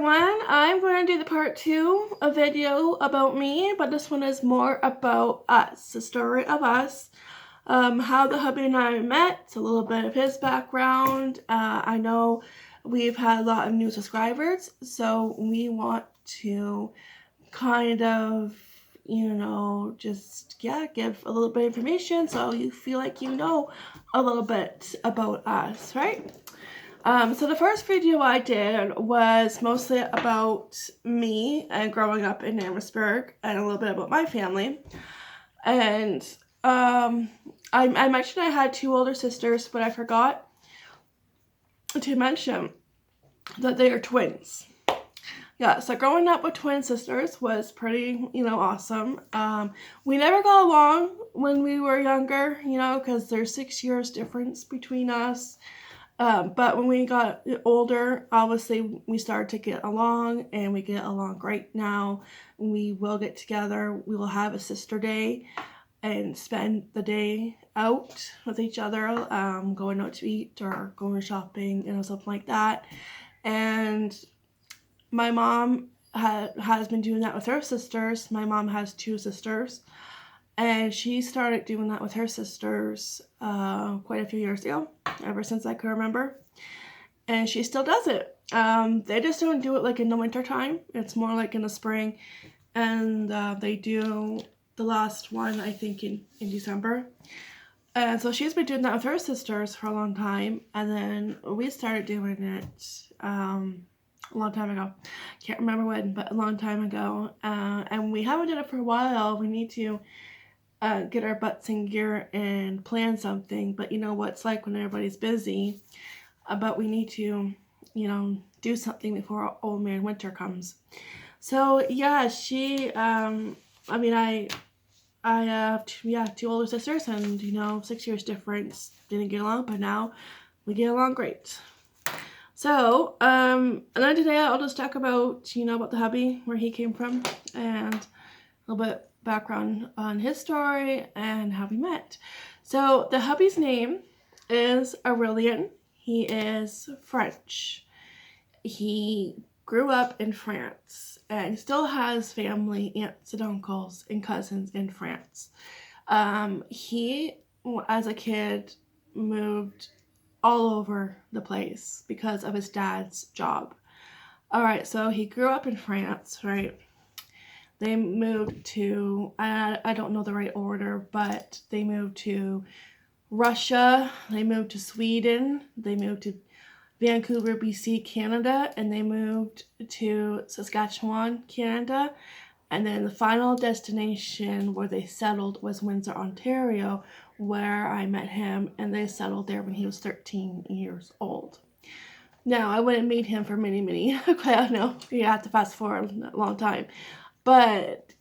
everyone, I'm going to do the part 2 a video about me, but this one is more about us, the story of us, how the hubby and I met, a little bit of his background. I know we've had a lot of new subscribers, so we want to kind of, give a little bit of information so you feel like you know a little bit about us, right? So the first video I did was mostly about me and growing up in Amherstburg and a little bit about my family. And I mentioned I had 2 older sisters, but I forgot to mention that they are twins. Yeah, so growing up with twin sisters was pretty, awesome. We never got along when we were younger, because there's 6 years difference between us. But when we got older, obviously we started to get along, and we get along great now. We will get together. We will have a sister day and spend the day out with each other, going out to eat or going shopping, something like that. And my mom has been doing that with her sisters. My mom has 2 sisters. And she started doing that with her sisters quite a few years ago, ever since I can remember. And she still does it. They just don't do it like in the winter time. It's more like in the spring. And they do the last one, I think, in December. And so she's been doing that with her sisters for a long time. And then we started doing it a long time ago. Can't remember when, but a long time ago. And we haven't done it for a while. We need to get our butts in gear and plan something, but you know what it's like when everybody's busy. But we need to, do something before old man winter comes. So yeah, she, I have 2 older sisters, and 6 years difference. Didn't get along, but now we get along great. So, and then today I'll just talk about, about the hubby, where he came from, and a little bit background on his story and how we met. So the hubby's name is Aurelien. He is French. He grew up in France and still has family, aunts and uncles and cousins in France. He, as a kid, moved all over the place because of his dad's job. All right, so he grew up in France, right? They moved to, I don't know the right order, but they moved to Russia, they moved to Sweden, they moved to Vancouver, BC, Canada, and they moved to Saskatchewan, Canada. And then the final destination where they settled was Windsor, Ontario, where I met him, and they settled there when he was 13 years old. Now, I wouldn't meet him for many, I know, you have to fast forward a long time. But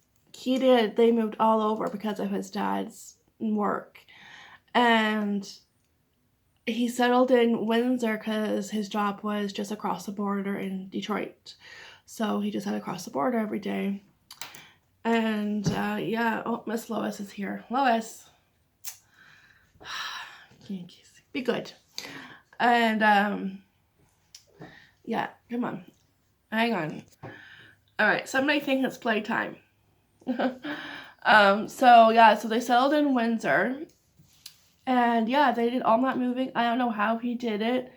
they moved all over because of his dad's work. And he settled in Windsor because his job was just across the border in Detroit. So he just had to cross the border every day. And Miss Lois is here. Lois, be good. And come on, hang on. All right, somebody think it's playtime. So they settled in Windsor, and they did all that moving. I don't know how he did it,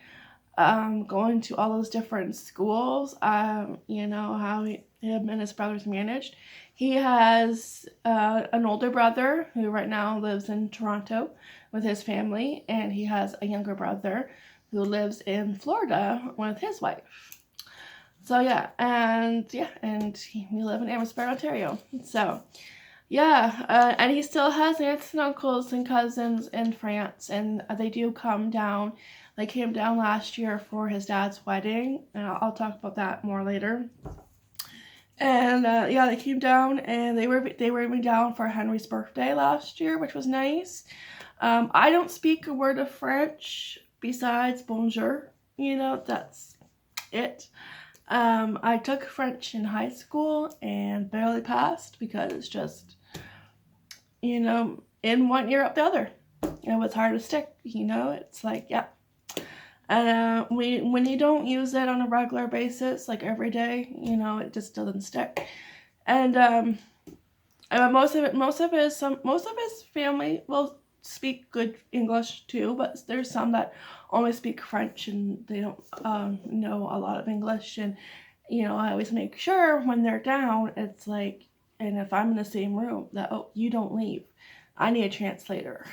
going to all those different schools. How him and his brothers managed. He has an older brother who right now lives in Toronto with his family, and he has a younger brother who lives in Florida with his wife. So we live in Amherstburg, Ontario. So and he still has aunts and uncles and cousins in France, and they do come down. They came down last year for his dad's wedding, and I'll talk about that more later. And they came down, and they were even down for Henry's birthday last year, which was nice. I don't speak a word of French besides bonjour. That's it. I took French in high school and barely passed because it's just, in one ear out the other. It was hard to stick, it's like, And when you don't use it on a regular basis, like every day, it just doesn't stick. And most of his family will speak good English too, but there's some that only speak French and they don't know a lot of English. And I always make sure when they're down, it's like, and if I'm in the same room, that, oh, you don't leave. I need a translator,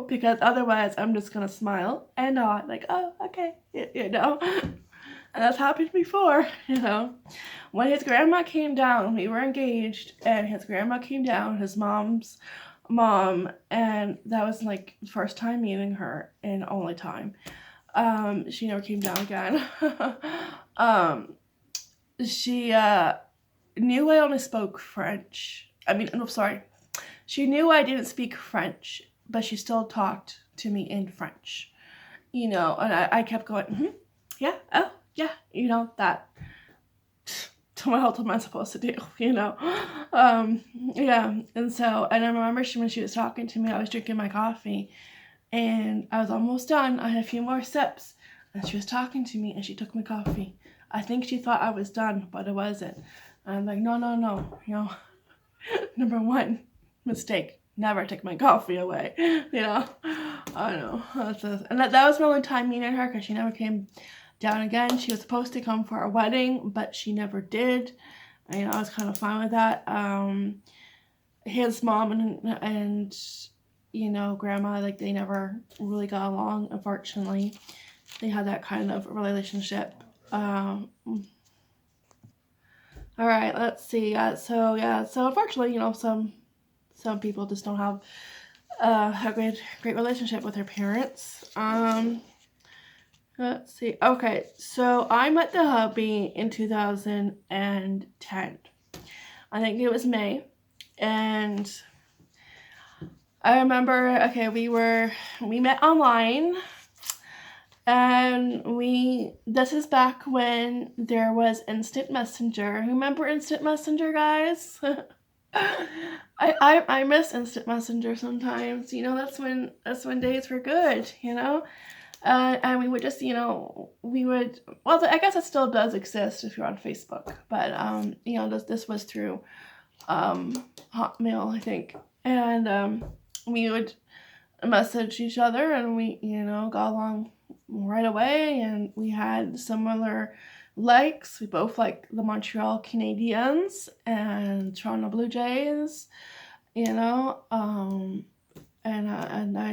because otherwise I'm just gonna smile and nod, like, oh, okay, And that's happened before, When his grandma came down, we were engaged, and his grandma came down, his mom's mom, and that was like the first time meeting her and only time. She never came down again. She knew I only spoke French. I mean, no, sorry. She knew I didn't speak French, but she still talked to me in French. And I kept going, yeah, oh, yeah, that. What else am I supposed to do, Yeah, and I remember when she was talking to me, I was drinking my coffee, and I was almost done. I had a few more sips, and she was talking to me, and she took my coffee. I think she thought I was done, but I wasn't. And I'm like, no, number one mistake, never take my coffee away, I know, and that was my only time meeting her, because she never came down again. She was supposed to come for our wedding, but she never did. I was kind of fine with that. His mom and grandma, like, they never really got along, unfortunately. They had that kind of relationship. All right, let's see. So unfortunately, some people just don't have a great relationship with their parents. Let's see. Okay, so I met the hubby in 2010. I think it was May, and I remember. Okay, we met online, and this is back when there was Instant Messenger. Remember Instant Messenger, guys? I miss Instant Messenger sometimes. That's when days were good. And we would just, well, I guess it still does exist if you're on Facebook, but, this was through, Hotmail, I think, and, we would message each other, and we, got along right away, and we had similar likes. We both like the Montreal Canadiens and Toronto Blue Jays, and I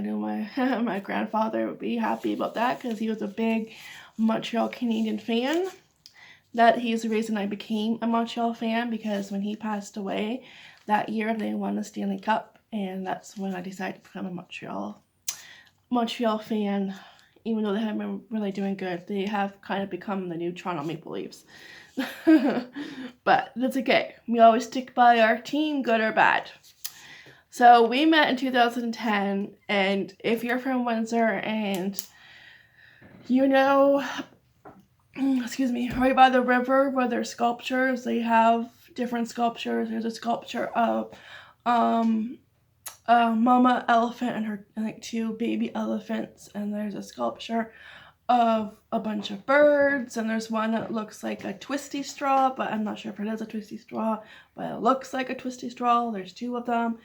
knew my grandfather would be happy about that, because he was a big Montreal Canadian fan. He's the reason I became a Montreal fan, because when he passed away that year, they won the Stanley Cup, and that's when I decided to become a Montreal fan. Even though they haven't been really doing good, they have kind of become the new Toronto Maple Leafs. But that's okay. We always stick by our team, good or bad. So we met in 2010, and if you're from Windsor and excuse me, right by the river where there's sculptures, they have different sculptures. There's a sculpture of a mama elephant and her, I think, 2 baby elephants, and there's a sculpture of a bunch of birds, and there's one that looks like a twisty straw, but I'm not sure if it is a twisty straw, but it looks like a twisty straw. There's 2 of them.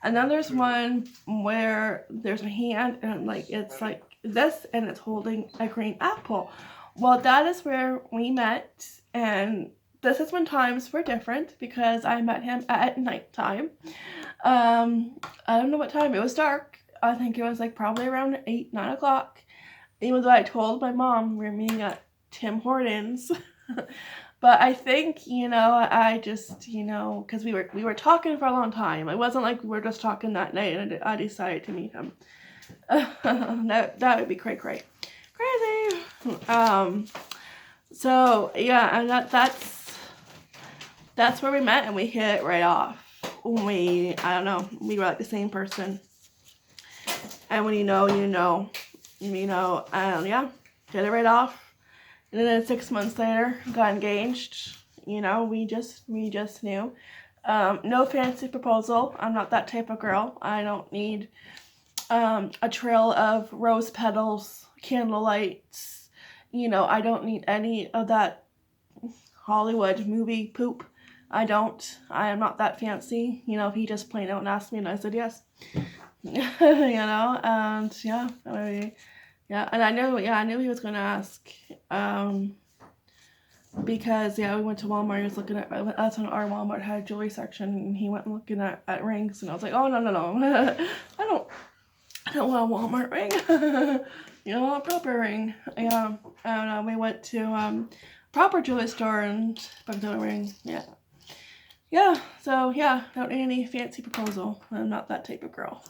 And then there's one where there's a hand, and it's like this, and it's holding a green apple. Well, that is where we met, and this is when times were different, because I met him at nighttime. I don't know what time. It was dark. I think it was probably around 8, 9 o'clock. Even though I told my mom we were meeting at Tim Hortons. But I think, I just, because we were talking for a long time. It wasn't like we were just talking that night and I decided to meet him. That would be crazy. So yeah, and that's where we met, and we hit it right off. I don't know, we were like the same person. And when you know, and yeah, hit it right off. And then 6 months later, got engaged. We just knew. No fancy proposal. I'm not that type of girl. I don't need a trail of rose petals, candle lights, You know, I don't need any of that Hollywood movie poop. I don't. I am not that fancy. You know, if he just plain out and asked me and I said yes. You know, and yeah, yeah, and I knew he was gonna ask. Because yeah, we went to Walmart. He was looking at that's when our Walmart had a jewelry section, and he went looking at rings, and I was like, oh no, I don't want a Walmart ring. You know, a proper ring. Yeah, and we went to proper jewelry store and bought a ring. Yeah, yeah. So yeah, don't need any fancy proposal. I'm not that type of girl.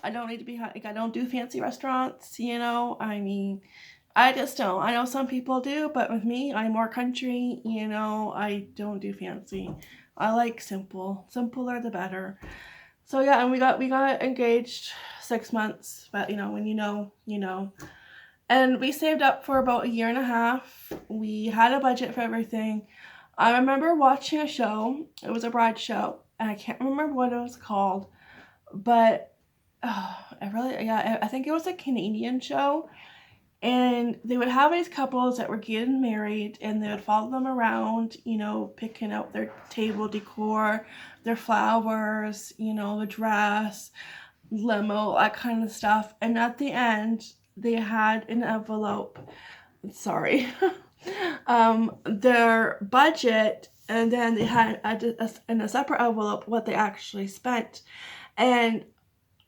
I don't need to be like, I don't do fancy restaurants. You know, I mean. I just don't. I know some people do, but with me, I'm more country, you know, I don't do fancy. I like simple. Simpler the better. So yeah, and we got engaged 6 months, but you know, when you know, you know. And we saved up for about a year and a half. We had a budget for everything. I remember watching a show. It was a bride show, and I can't remember what it was called, but I think it was a Canadian show. And they would have these couples that were getting married, and they would follow them around, you know, picking out their table decor, their flowers, you know, the dress, limo, that kind of stuff. And at the end, they had an envelope. Sorry. Their budget, and then they had in a separate envelope what they actually spent. And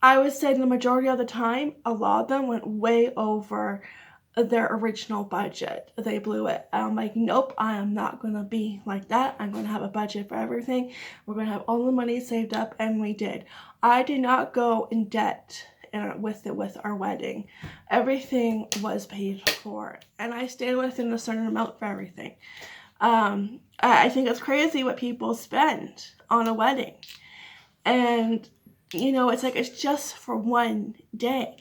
I would say the majority of the time, a lot of them went way over their original budget. They blew it. I'm like, nope, I am not going to be like that. I'm going to have a budget for everything. We're going to have all the money saved up, and we did. I did not go in debt with our wedding. Everything was paid for, and I stayed within a certain amount for everything. I think it's crazy what people spend on a wedding. And you know, it's like it's just for one day.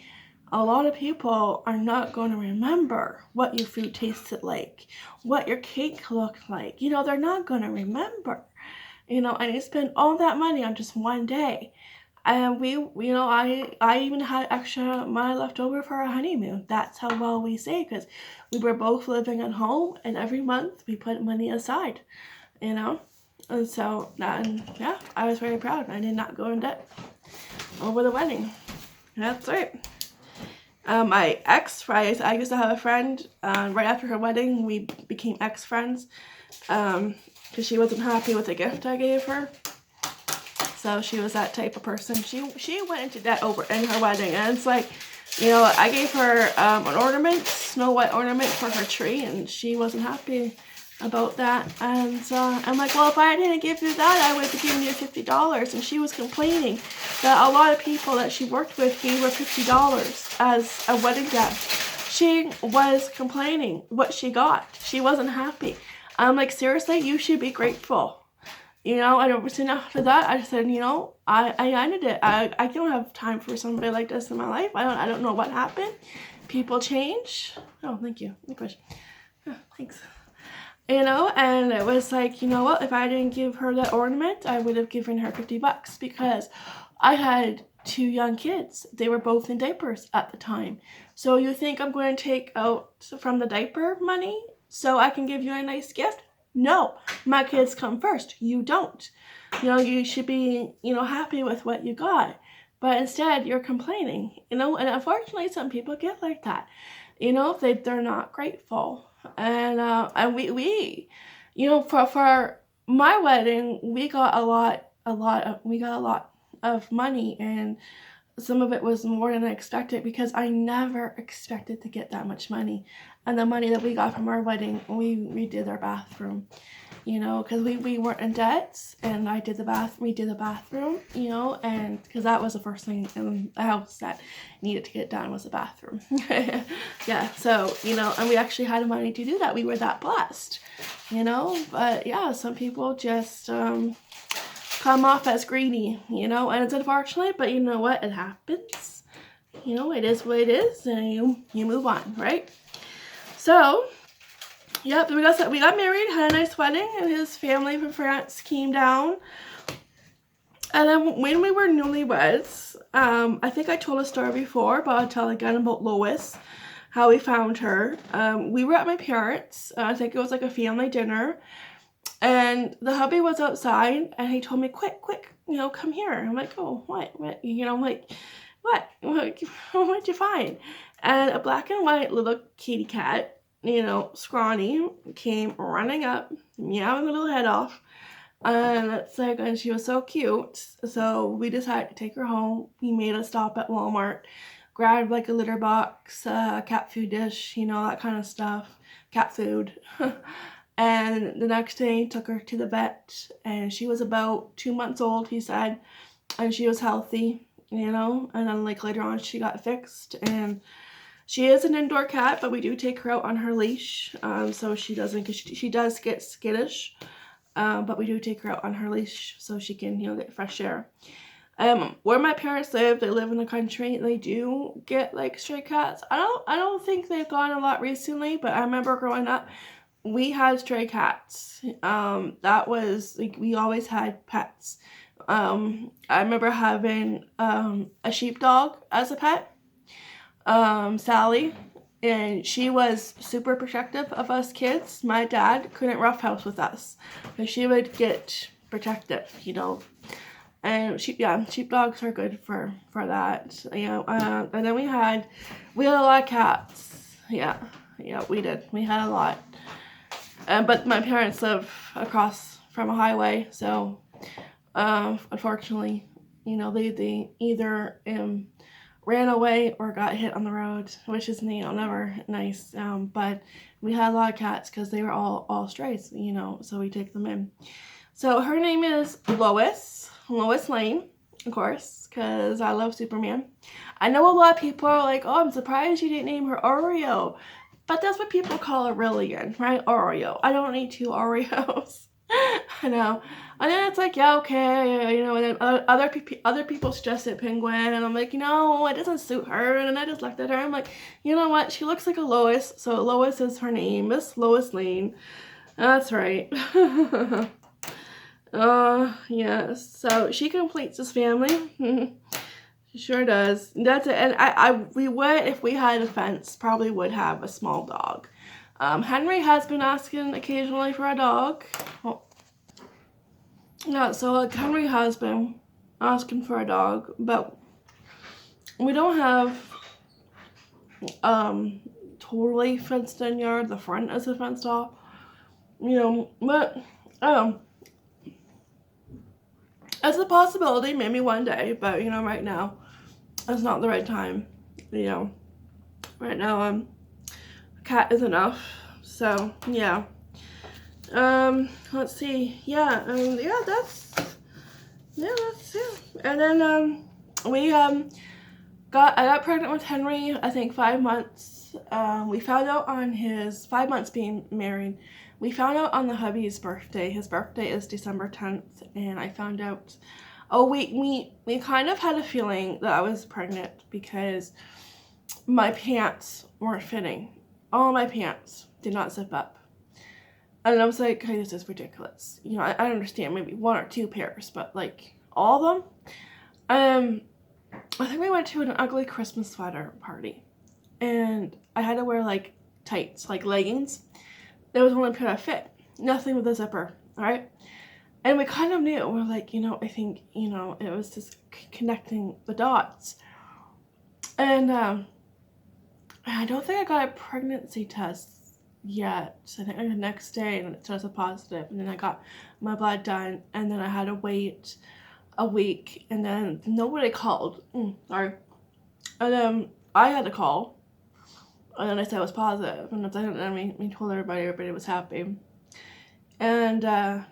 A lot of people are not going to remember what your food tasted like, what your cake looked like. You know, they're not going to remember. You know, and you spend all that money on just one day. And you know, I even had extra money left over for our honeymoon. That's how well we saved, because we were both living at home, and every month we put money aside, you know. And so, yeah, I was very proud. I did not go in debt over the wedding. That's right. My ex, right, I used to have a friend, right after her wedding, we became ex-friends, because she wasn't happy with the gift I gave her. So she was that type of person. She went into debt over in her wedding, and it's like, you know, I gave her an ornament, Snow White ornament for her tree, and she wasn't happy about that. And I'm like, well, if I didn't give you that, I would have given you $50. And she was complaining that a lot of people that she worked with gave her $50 as a wedding gift. She was complaining what she got. She wasn't happy. I'm like, seriously, you should be grateful. You know, and soon after that, I said, you know, I ended it. I don't have time for somebody like this in my life. I don't know what happened. People change. Oh, thank you. Good question. Oh, thanks. You know, and it was like, you know what, if I didn't give her that ornament, I would have given her $50, because I had 2 young kids. They were both in diapers at the time. So you think I'm going to take out from the diaper money so I can give you a nice gift? No, my kids come first. You don't. You know, you should be, you know, happy with what you got. But instead, you're complaining, you know, and unfortunately, some people get like that. You know, they're not grateful. And we, you know, for my wedding, we got a lot of money, and some of it was more than I expected, because I never expected to get that much money. And the money that we got from our wedding, we redid our bathroom, you know, because we weren't in debt, and we did the bathroom, you know, and because that was the first thing in the house that needed to get done was the bathroom. Yeah, so, you know, and we actually had the money to do that. We were that blessed, you know. But yeah, some people just come off as greedy, you know, and it's unfortunate, but you know what, it happens. You know, it is what it is, and you move on, right? So, yep, we got married, had a nice wedding, and his family from France came down. And then when we were newlyweds, I think I told a story before, but I'll tell again about Lois. how we found her. We were at my parents'. I think it was like a family dinner. And the hubby was outside, and he told me, quick, come here. I'm like, oh, what? I'm like, what'd you find? And a black and white little kitty cat, scrawny, came running up, meowing her little head off. And she was so cute. So we decided to take her home. We made a stop at Walmart, grabbed like a litter box, cat food dish, that kind of stuff, cat food. And the next day, took her to the vet, and she was about 2 months old, he said, and she was healthy, and then like later on she got fixed, and she is an indoor cat, but we do take her out on her leash, so she doesn't, because she does get skittish, but we do take her out on her leash so she can, get fresh air. Where my parents live, they live in the country, they do get like stray cats. I don't think they've gone a lot recently, but I remember growing up, we had stray cats. That was like, we always had pets. I remember having a sheepdog as a pet, Sally, and she was super protective of us kids. My dad couldn't roughhouse with us because she would get protective, And sheepdogs are good for that. And then we had a lot of cats. Yeah, we did. We had a lot. But my parents live across from a highway, so unfortunately, they either ran away or got hit on the road, which is never nice. But we had a lot of cats because they were all strays, so we take them in. So her name is Lois Lane, of course, because I love Superman. I know a lot of people are like, oh, I'm surprised you didn't name her Oreo. But that's what people call Aurelian, right? Oreo. I don't need 2 Oreos. I know. And then it's like, yeah, okay, and then other people suggested Penguin, and I'm like, it doesn't suit her, and then I just looked at her, I'm like, you know what, she looks like a Lois, so Lois is her name, Miss Lois Lane. That's right. Yes, so she completes this family. She sure does. That's it. And we would, if we had a fence, probably would have a small dog. Henry has been asking occasionally for a dog. Well, yeah, so like Henry has been asking for a dog, but we don't have totally fenced in yard. The front isn't fenced off, but it's a possibility, maybe one day, but right now it's not the right time. Right now a cat is enough. So yeah. Let's see. That's it. And then I got pregnant with Henry, I think 5 months. We found out on his 5 months being married. We found out on the hubby's birthday. His birthday is December 10th, and I found out, we kind of had a feeling that I was pregnant because my pants weren't fitting. All my pants did not zip up. And I was like, hey, this is ridiculous. I understand maybe 1 or 2 pairs, but like all of them. I think we went to an ugly Christmas sweater party, and I had to wear like tights, like leggings. There was only pair that fit, nothing with a zipper, alright? And we kind of knew, we're like, I think, it was just connecting the dots. And I don't think I got a pregnancy test yet. I think the next day, and it tested positive, and then I got my blood done, and then I had to wait a week, and then nobody called. Sorry. And then I had to call. And then I said it was positive, and then we told everybody was happy. And and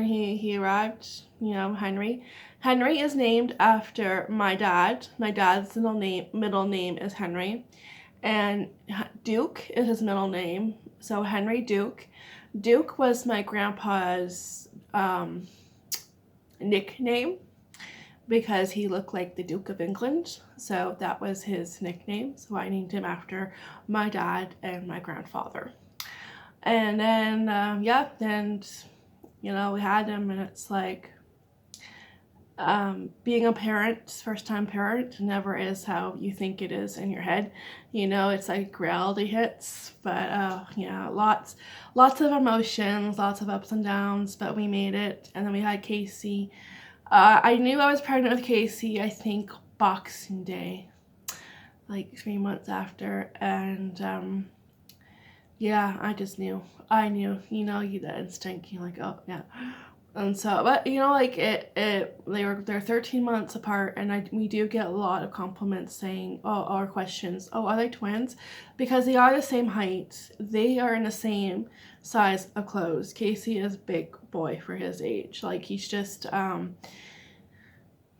he arrived, Henry. Henry is named after my dad. My dad's middle name is Henry, and Duke is his middle name. So Henry Duke. Duke was my grandpa's nickname, because he looked like the Duke of England, so that was his nickname. So I named him after my dad and my grandfather. And then we had him, and it's like, being a parent, first time parent, never is how you think it is in your head. You know, it's like reality hits, but yeah, lots of emotions, lots of ups and downs, but we made it. And then we had Casey. I knew I was pregnant with Casey, I think Boxing Day, like 3 months after. And yeah, I just knew. I knew, you know, you that instinct, you're like, oh yeah. And so, but you know, like they're 13 months apart, and we do get a lot of compliments saying, oh, or questions, oh, are they twins? Because they are the same height, they are in the same size of clothes. Casey is a big boy for his age. Like he's just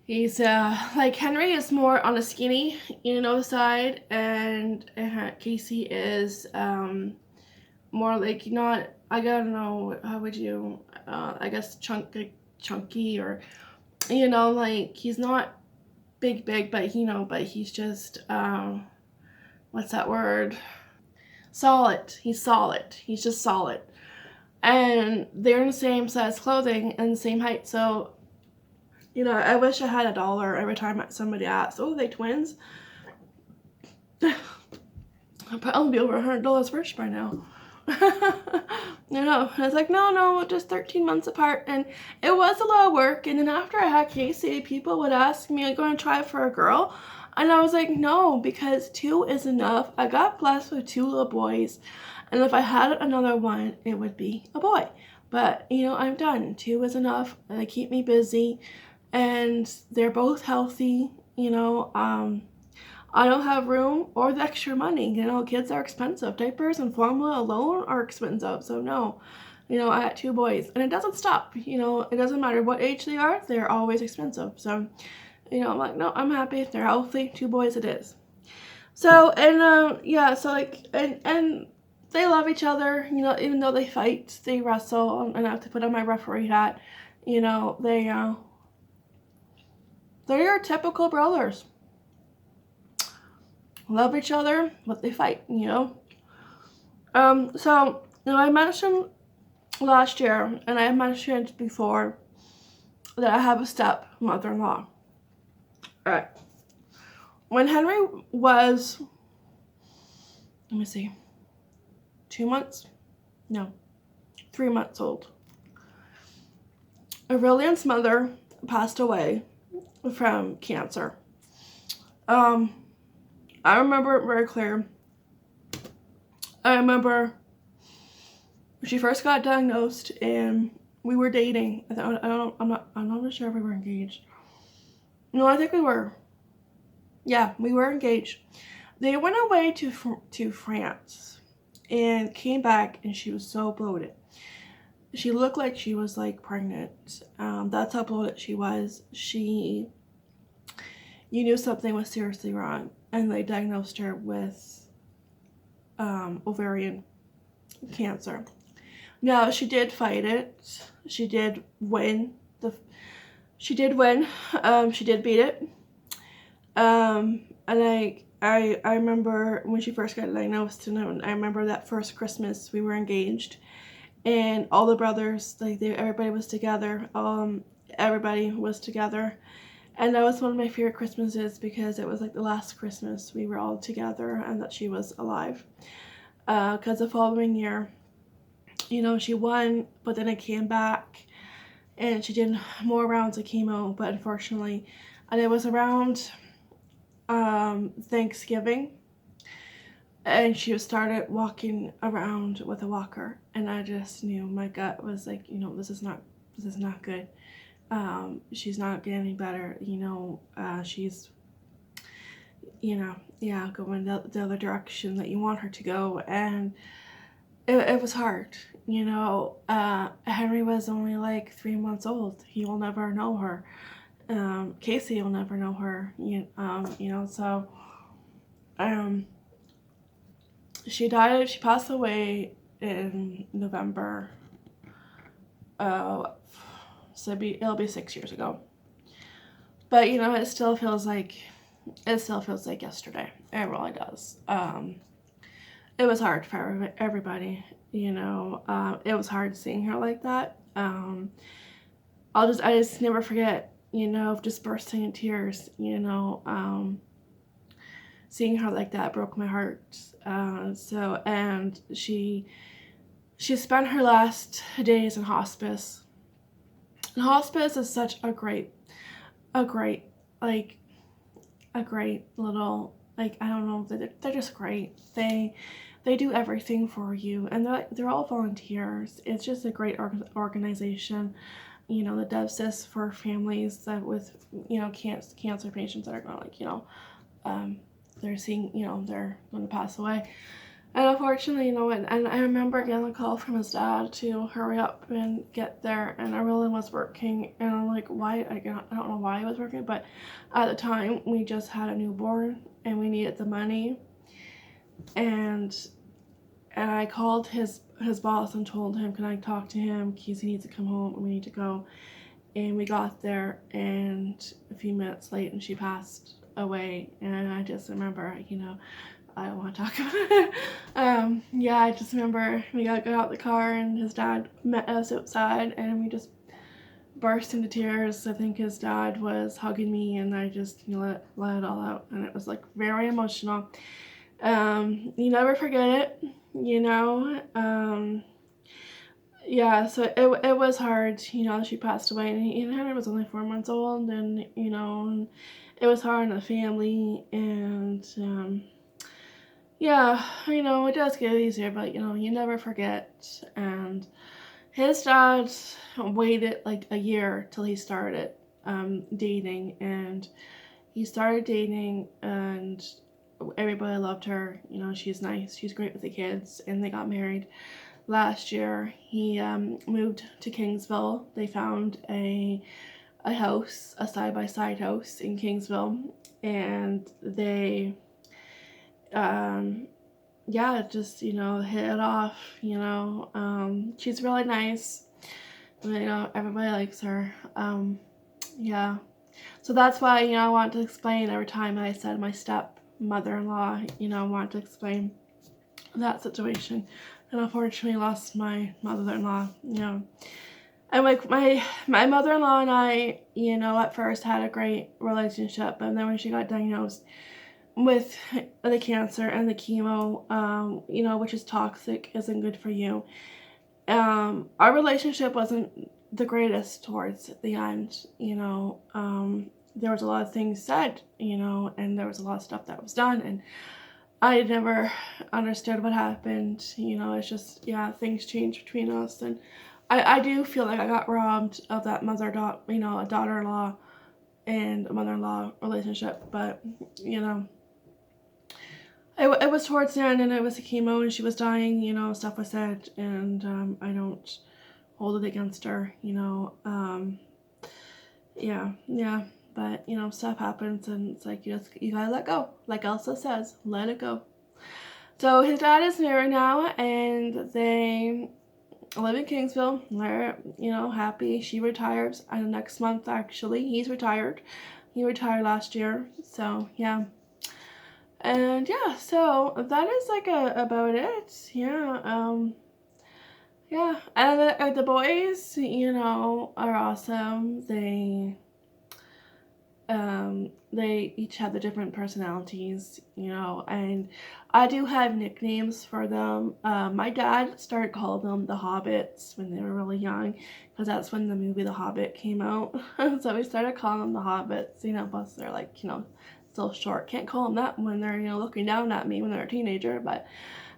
he's like Henry is more on the skinny, you know, side, and Casey is more like not. I don't know, how would you? I guess chunky, or you know, like he's not big, but you know, but he's just what's that word? Solid. He's solid. He's just solid, and they're in the same size clothing and the same height. So you know, I wish I had $1 every time somebody asked, "Oh, are they twins?" I'd probably be over $100 rich by now. You know, I was like, no, just 13 months apart, and it was a lot of work. And then after I had Casey, people would ask me, "Are you going to try for a girl?" And I was like, no, because 2 is enough. I got blessed with 2 little boys, and if I had another one, it would be a boy. But you know, I'm done. 2 is enough, and they keep me busy, and they're both healthy. You know, I don't have room or the extra money. You know, kids are expensive. Diapers and formula alone are expensive. So no, you know, I had 2 boys, and it doesn't stop. You know, it doesn't matter what age they are. They're always expensive. So, you know, I'm like, no, I'm happy. They're healthy. 2 boys it is. So, and yeah, so like, and they love each other. You know, even though they fight, they wrestle, and I have to put on my referee hat. You know, they're your typical brothers. Love each other, but they fight, you know. So, you know, I mentioned last year, and I mentioned before, that I have a step mother-in-law. Alright. When Henry was, let me see, 2 months? No, 3 months old, Aurelian's mother passed away from cancer. I remember it very clear. I remember she first got diagnosed, and we were dating. I'm not sure if we were engaged. No, I think we were. Yeah, we were engaged. They went away to France and came back, and she was so bloated. She looked like she was like pregnant. That's how bloated she was. You knew something was seriously wrong, and they diagnosed her with ovarian cancer. Now, she did fight it. She did win. She did win. She did beat it. And I remember when she first got diagnosed, and I remember that first Christmas we were engaged, and all the brothers, like everybody was together. Everybody was together, and that was one of my favorite Christmases, because it was like the last Christmas we were all together, and that she was alive. Because the following year, you know, she won, but then it came back, and she did more rounds of chemo, but unfortunately, and it was around Thanksgiving, and she started walking around with a walker, and I just knew, my gut was like, you know, this is not good. She's not getting any better, you know. She's, you know, yeah, going the other direction that you want her to go, and it was hard, you know. Henry was only like 3 months old. He will never know her. Casey will never know her, you know, so, she passed away in November, so it'll be 6 years ago, but, you know, it still feels like yesterday. It really does. It was hard for everybody, you know. It was hard seeing her like that. I just never forget, you know, of just bursting in tears, you know. Seeing her like that broke my heart. And she spent her last days in hospice. And hospice is such a great like a great little, like, I don't know, they're just great. They do everything for you, and they're all volunteers. It's just a great organization, you know, that does this for families that with, you know, cancer patients that are going to, like, you know, they're seeing, you know, they're going to pass away. And unfortunately, you know, and I remember getting a call from his dad to hurry up and get there, and Arlen was working, and I'm like, why? I don't know why he was working, but at the time, we just had a newborn, and we needed the money, and I called his boss and told him, can I talk to him, because he needs to come home, and we need to go, and we got there, and a few minutes late, and she passed away, and I just remember, you know, I don't want to talk about it. Yeah, I just remember we got out the car and his dad met us outside and we just burst into tears. I think his dad was hugging me and I just, you know, let it all out, and it was like very emotional. You never forget it, you know. Yeah, so it was hard, you know. She passed away, and Henry was only 4 months old, and, you know, it was hard on the family, and yeah, you know, it does get easier, but, you know, you never forget. And his dad waited like a year till he started dating, and he started dating, and everybody loved her. You know, she's nice, she's great with the kids, and they got married last year. He moved to Kingsville. They found a house, a side-by-side house in Kingsville, and they yeah, just, you know, hit it off, you know. She's really nice, you know, everybody likes her. Yeah, so that's why, you know, I want to explain every time I said my stepmother-in-law, you know, I want to explain that situation, and unfortunately lost my mother-in-law, you know. And like my mother-in-law and I, you know, at first had a great relationship, and then when she got diagnosed with the cancer and the chemo, you know, which is toxic, isn't good for you, our relationship wasn't the greatest towards the end, you know. There was a lot of things said, you know, and there was a lot of stuff that was done, and I never understood what happened, you know. It's just, yeah, things changed between us, and I do feel like I got robbed of that you know, a daughter-in-law and a mother-in-law relationship, but, you know, it was towards the end, and it was a chemo, and she was dying, you know, stuff was said, and I don't hold it against her, you know. Yeah, but, you know, stuff happens, and it's like, you gotta let go, like Elsa says, let it go. So his dad is married now, and they live in Kingsville. They're, you know, happy. She retires next month, actually. He's retired. He retired last year, so yeah. And yeah, so that is like about it. Yeah, yeah. And the boys, you know, are awesome. They each have the different personalities, you know, and I do have nicknames for them. My dad started calling them the Hobbits when they were really young, because that's when the movie The Hobbit came out. So we started calling them the Hobbits, you know, plus they're like, you know, still short. Can't call them that when they're, you know, looking down at me when they're a teenager, but.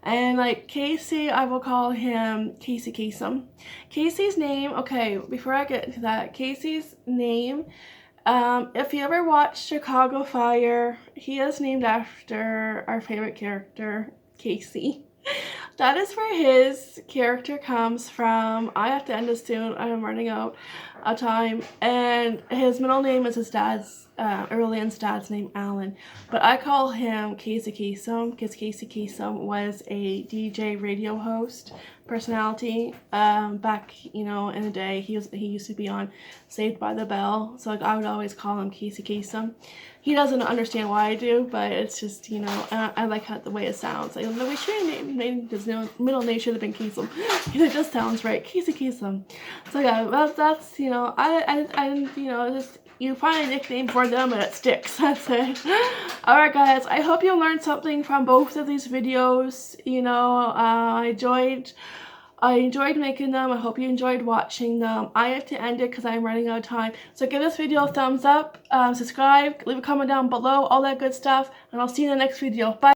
And like Casey, I will call him Casey Kasem. Casey's name, okay, before I get into that, Casey's name, if you ever watched Chicago Fire, he is named after our favorite character, Casey. That is where his character comes from. I have to end this soon. I am running out of time. And his middle name is his dad's, Arlen's dad's name, Alan. But I call him Casey Kasem because Casey Kasem was a DJ radio host personality back, you know, in the day. He used to be on Saved by the Bell. So like, I would always call him Casey Kasem. He doesn't understand why I do, but it's just, you know, I like how the way it sounds. Like, we should have named his middle name should have been Kasem. It just sounds right, Casey Kasem. So yeah, that's, you know, I you know, just you find a nickname for them and it sticks. That's it. Alright guys, I hope you learned something from both of these videos. You know, I enjoyed making them. I hope you enjoyed watching them. I have to end it because I'm running out of time. So give this video a thumbs up, subscribe, leave a comment down below, all that good stuff, and I'll see you in the next video. Bye!